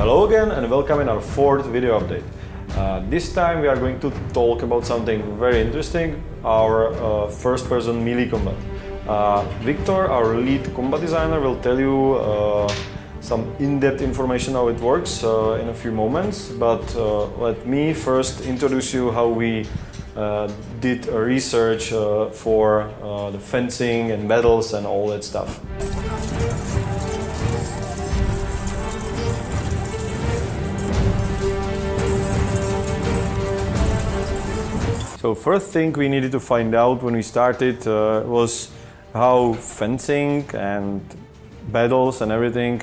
Hello again and welcome in our fourth video update. This time we are going to talk about something very interesting, our first-person melee combat. Victor, our lead combat designer, will tell you some in-depth information how it works in a few moments, but let me first introduce you how we did a research for the fencing and battles and all that stuff. So first thing we needed to find out when we started was how fencing and battles and everything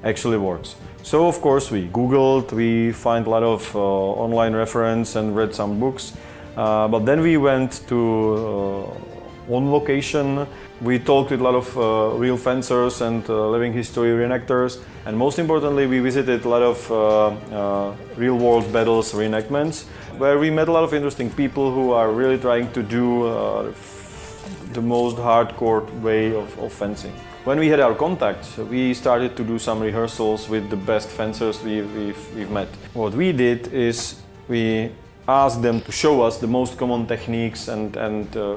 actually works. So of course we Googled, we find a lot of online reference and read some books, but then we went to on location. We talked with a lot of real fencers and living history reenactors, and most importantly we visited a lot of real world battles reenactments, where we met a lot of interesting people who are really trying to do the most hardcore way of fencing. When we had our contacts, we started to do some rehearsals with the best fencers we've met. What we did is we asked them to show us the most common techniques and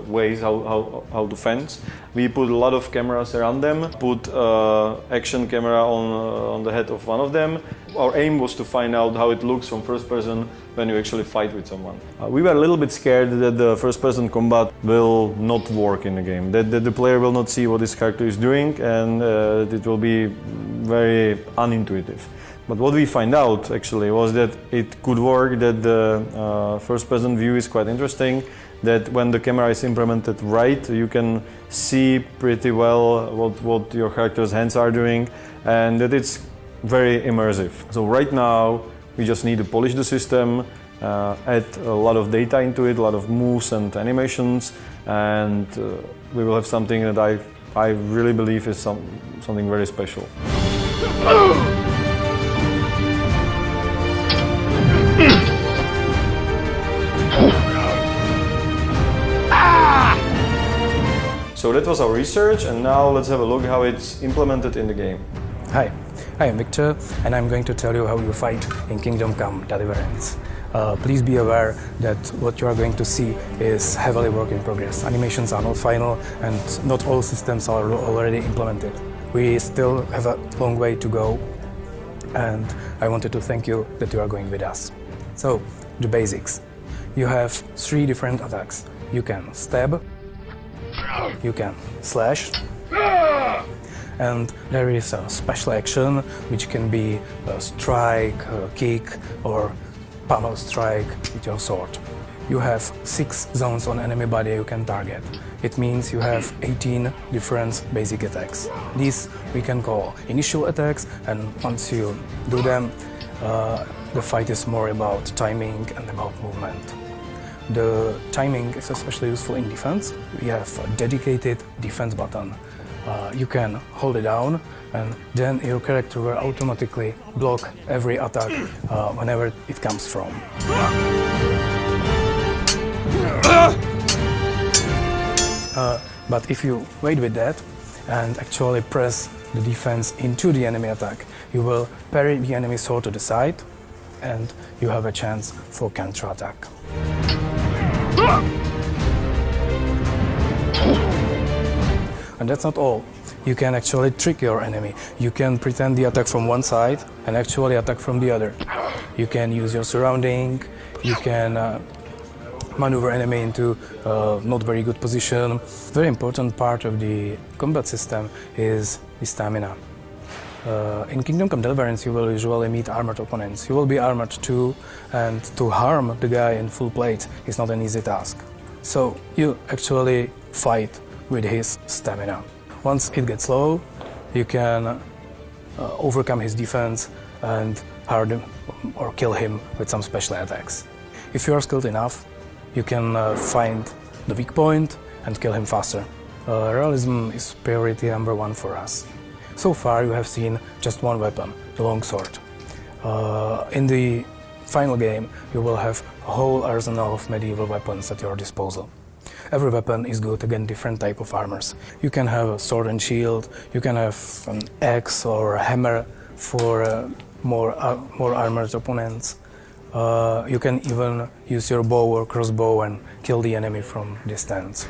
ways how to fence. We put a lot of cameras around them, put action camera on the head of one of them. Our aim was to find out how it looks from first person when you actually fight with someone. We were a little bit scared that the first person combat will not work in the game, that the player will not see what this character is doing, and it will be very unintuitive. But what we find out actually was that it could work, that the first person view is quite interesting, that when the camera is implemented right, you can see pretty well what your character's hands are doing, and that it's very immersive. So right now we just need to polish the system, add a lot of data into it, a lot of moves and animations, and we will have something that I really believe is something very special. So that was our research, and now let's have a look how it's implemented in the game. Hi, I am Victor, and I'm going to tell you how you fight in Kingdom Come Deliverance. Please be aware that what you are going to see is heavily work in progress. Animations are not final, and not all systems are already implemented. We still have a long way to go, and I wanted to thank you that you are going with us. So, the basics. You have 3 different attacks. You can stab, you can slash, and there is a special action which can be a strike, a kick, or pummel strike with your sword. You have 6 zones on enemy body you can target. It means you have 18 different basic attacks. These we can call initial attacks, and once you do them, the fight is more about timing and about movement. The timing is especially useful in defense. We have a dedicated defense button. You can hold it down, and then your character will automatically block every attack whenever it comes from. But if you wait with that and actually press the defense into the enemy attack, you will parry the enemy sword to the side, and you have a chance for counter attack. And that's not all. You can actually trick your enemy. You can pretend the attack from one side and actually attack from the other. You can use your surrounding, you can maneuver enemy into not very good position. Very important part of the combat system is the stamina. In Kingdom Come Deliverance you will usually meet armored opponents. You will be armored too, and to harm the guy in full plate is not an easy task. So you actually fight with his stamina. Once it gets low, you can overcome his defense and hurt him or kill him with some special attacks. If you are skilled enough, you can find the weak point and kill him faster. Realism is priority number 1 for us. So far you have seen just one weapon, the longsword. In the final game you will have a whole arsenal of medieval weapons at your disposal. Every weapon is good against different type of armors. You can have a sword and shield, you can have an axe or a hammer for more armored opponents. You can even use your bow or crossbow and kill the enemy from distance.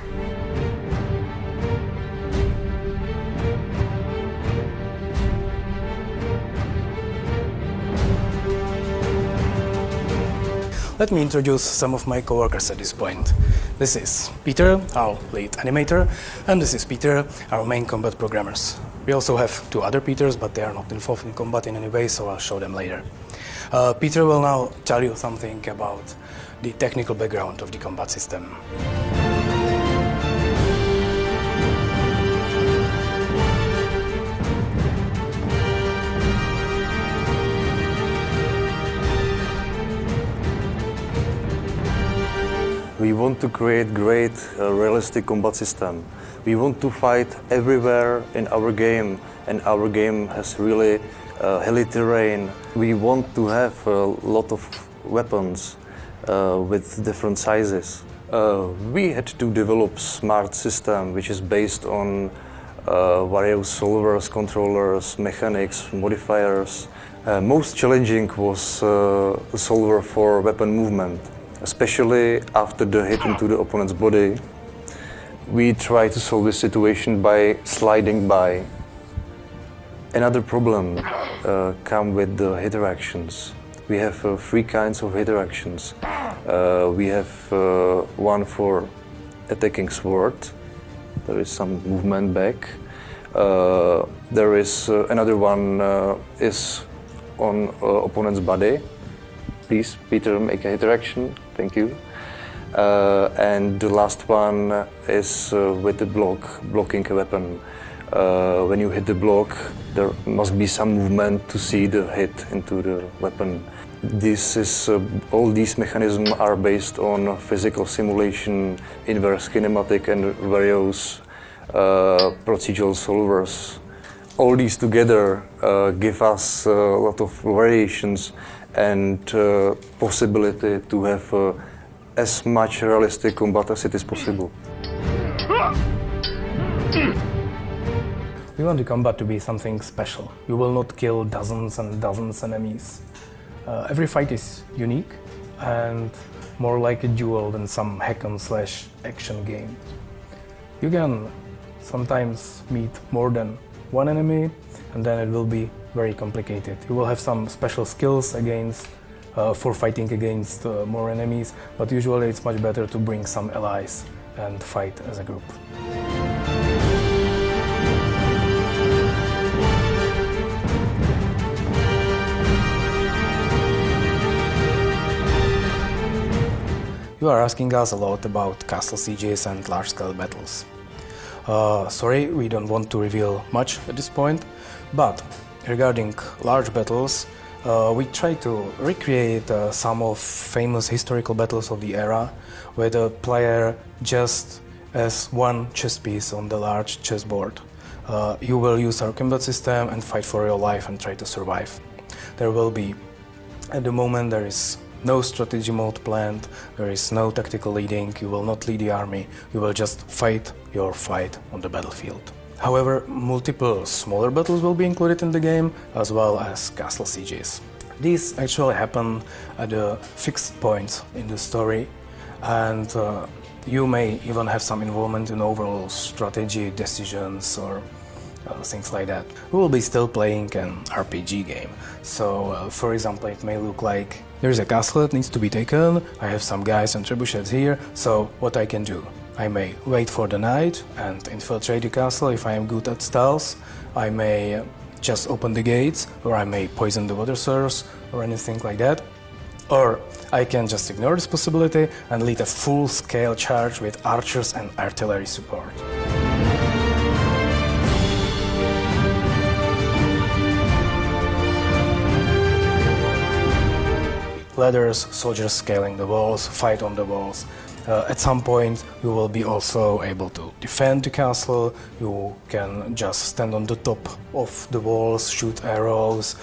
Let me introduce some of my coworkers at this point. This is Peter, our lead animator, and this is Peter, our main combat programmers. We also have two other Peters, but they are not involved in combat in any way, so I'll show them later. Peter will now tell you something about the technical background of the combat system. We want to create great, realistic combat system. We want to fight everywhere in our game, and our game has really hilly terrain. We want to have a lot of weapons with different sizes. We had to develop smart system which is based on various solvers, controllers, mechanics, modifiers. Most challenging was the solver for weapon movement. Especially after the hit into the opponent's body. We try to solve this situation by sliding by. Another problem comes with the hit actions. We have three kinds of hit actions. We have one for attacking sword. There is some movement back. There is another one is on opponent's body. Please, Peter, make a hit action. Thank you. And the last one is with the blocking a weapon. When you hit the block, there must be some movement to see the hit into the weapon. All these mechanisms are based on physical simulation, inverse kinematic, and various procedural solvers. All these together give us a lot of variations and possibility to have as much realistic combat as it is possible. We want the combat to be something special. You will not kill dozens and dozens enemies. Every fight is unique and more like a duel than some hack-and-slash action game. You can sometimes meet more than one enemy, and then it will be very complicated. You will have some special skills for fighting against more enemies, but usually it's much better to bring some allies and fight as a group. You are asking us a lot about castle sieges and large-scale battles. Sorry, we don't want to reveal much at this point, but regarding large battles, we try to recreate some of famous historical battles of the era, where the player just as one chess piece on the large chessboard. You will use our combat system and fight for your life and try to survive. There will be, at the moment, there is no strategy mode planned, there is no tactical leading, you will not lead the army, you will just fight your fight on the battlefield. However, multiple smaller battles will be included in the game, as well as castle sieges. These actually happen at the fixed points in the story, and you may even have some involvement in overall strategy decisions or things like that. We will be still playing an RPG game. So, for example, it may look like there's a castle that needs to be taken, I have some guys and trebuchets here, so what I can do? I may wait for the night and infiltrate the castle if I am good at stealth. I may just open the gates, or I may poison the water source, or anything like that. Or I can just ignore this possibility and lead a full-scale charge with archers and artillery support. Ladders, soldiers scaling the walls, fight on the walls. At some point you will be also able to defend the castle. You can just stand on the top of the walls, shoot arrows,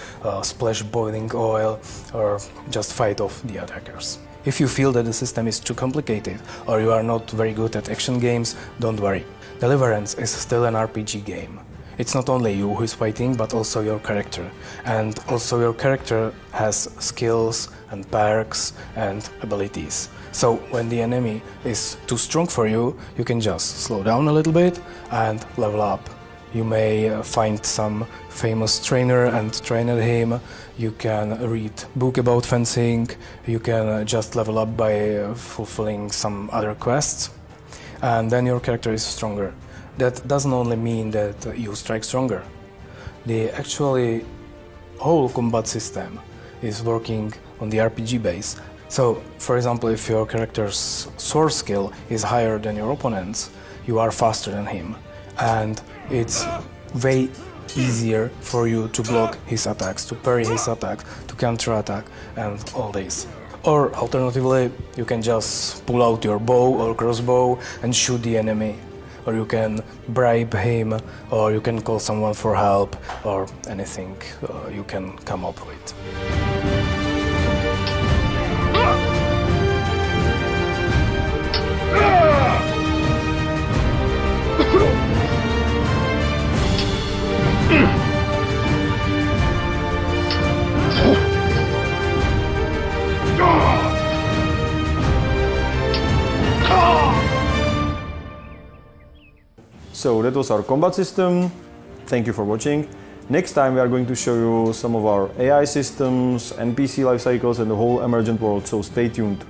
splash boiling oil, or just fight off the attackers. If you feel that the system is too complicated or you are not very good at action games, don't worry. Deliverance is still an RPG game. it's not only you who is fighting, but also your character. And also your character has skills and perks and abilities. So when the enemy is too strong for you, you can just slow down a little bit and level up. You may find some famous trainer and train at him. You can read book about fencing. You can just level up by fulfilling some other quests. And then your character is stronger. That doesn't only mean that you strike stronger. The actually whole combat system is working on the RPG base. So, for example, if your character's sword skill is higher than your opponent's, you are faster than him. And it's way easier for you to block his attacks, to parry his attacks, to counter-attack and all this. Or alternatively, you can just pull out your bow or crossbow and shoot the enemy. Or you can bribe him, or you can call someone for help, or anything you can come up with. So that was our combat system. Thank you for watching. Next time we are going to show you some of our AI systems, NPC life cycles and the whole emergent world, so stay tuned.